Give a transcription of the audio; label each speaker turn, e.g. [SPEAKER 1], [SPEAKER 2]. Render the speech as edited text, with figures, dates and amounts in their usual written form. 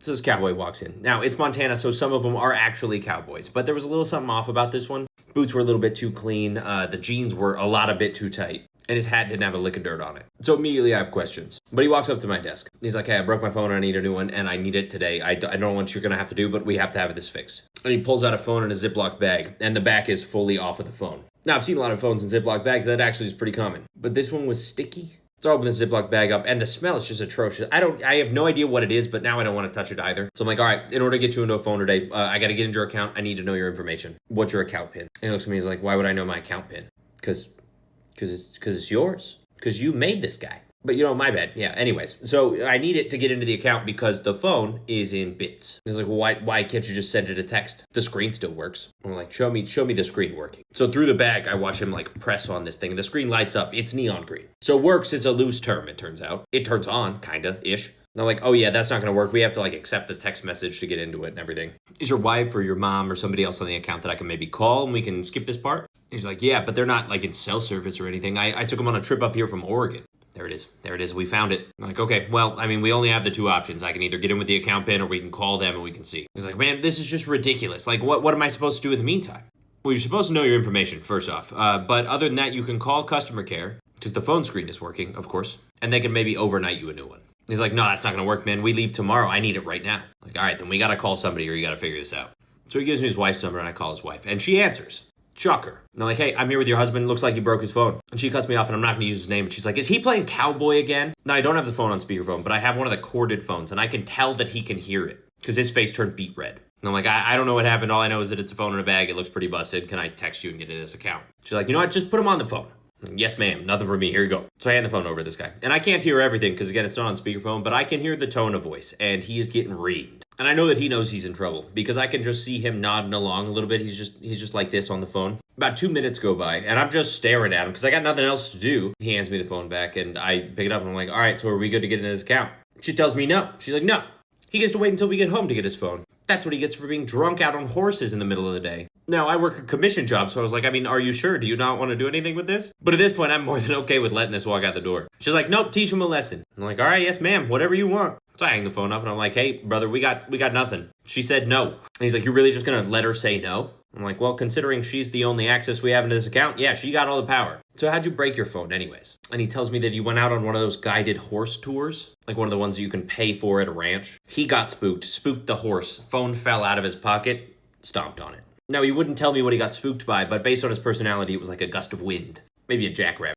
[SPEAKER 1] So this cowboy walks in. Now, it's Montana, so some of them are actually cowboys, but there was a little something off about this one. Boots were a little bit too clean. The jeans were a bit too tight. And his hat didn't have a lick of dirt on it. So immediately I have questions. But he walks up to my desk. He's like, hey, I broke my phone. I need a new one, and I need it today. I don't know what you're going to have to do, but we have to have this fixed. And he pulls out a phone in a Ziploc bag, and the back is fully off of the phone. Now, I've seen a lot of phones in Ziploc bags. That actually is pretty common. But this one was sticky. So I open the Ziploc bag up, and the smell is just atrocious. I have no idea what it is, but now I don't want to touch it either. So I'm like, all right, in order to get you into a phone today, I got to get into your account. I need to know your information. What's your account PIN? And he looks at me, he's like, why would I know my account PIN? Because it's yours. Because you made this guy. But my bad. Yeah, anyways. So I need it to get into the account because the phone is in bits. He's like, well, why can't you just send it a text? The screen still works. I'm like, show me the screen working. So through the bag, I watch him press on this thing and the screen lights up. It's neon green. So works is a loose term, it turns out. It turns on, kinda-ish. And I'm like, oh yeah, that's not going to work. We have to accept the text message to get into it and everything. Is your wife or your mom or somebody else on the account that I can maybe call and we can skip this part? And he's like, yeah, but they're not in cell service or anything. I took them on a trip up here from Oregon. There it is. We found it. I'm like, okay, well, we only have the two options. I can either get in with the account PIN or we can call them and we can see. He's like, man, this is just ridiculous. What am I supposed to do in the meantime? Well, you're supposed to know your information, first off. But other than that, you can call customer care, because the phone screen is working, of course, and they can maybe overnight you a new one. He's like, no, that's not going to work, man. We leave tomorrow. I need it right now. Like, all right, then we got to call somebody or you got to figure this out. So he gives me his wife's number and I call his wife. And she answers. Shocker. And I'm like, hey, I'm here with your husband. Looks like he broke his phone. And she cuts me off and I'm not going to use his name. And she's like, is he playing cowboy again? Now, I don't have the phone on speakerphone, but I have one of the corded phones and I can tell that he can hear it because his face turned beet red. And I'm like, I don't know what happened. All I know is that it's a phone in a bag. It looks pretty busted. Can I text you and get into this account? She's like, you know what? Just put him on the phone. Like, yes, ma'am. Nothing for me. Here you go. So I hand the phone over to this guy. And I can't hear everything because, again, it's not on speakerphone, but I can hear the tone of voice. And he is getting reamed. And I know that he knows he's in trouble because I can just see him nodding along a little bit. He's just like this on the phone. About 2 minutes go by, and I'm just staring at him because I got nothing else to do. He hands me the phone back, and I pick it up, and I'm like, all right, so are we good to get into this account? She tells me no. She's like, no. He gets to wait until we get home to get his phone. That's what he gets for being drunk out on horses in the middle of the day. Now, I work a commission job, so I was like, are you sure? Do you not want to do anything with this? But at this point, I'm more than okay with letting this walk out the door. She's like, nope, teach him a lesson. I'm like, all right, yes, ma'am, whatever you want. So I hang the phone up, and I'm like, hey, brother, we got nothing. She said no. And he's like, you're really just going to let her say no? I'm like, well, considering she's the only access we have into this account, yeah, she got all the power. So how'd you break your phone anyways? And he tells me that you went out on one of those guided horse tours, like one of the ones that you can pay for at a ranch. He got spooked the horse, phone fell out of his pocket, stomped on it. Now, he wouldn't tell me what he got spooked by, but based on his personality, it was like a gust of wind, maybe a jackrabbit.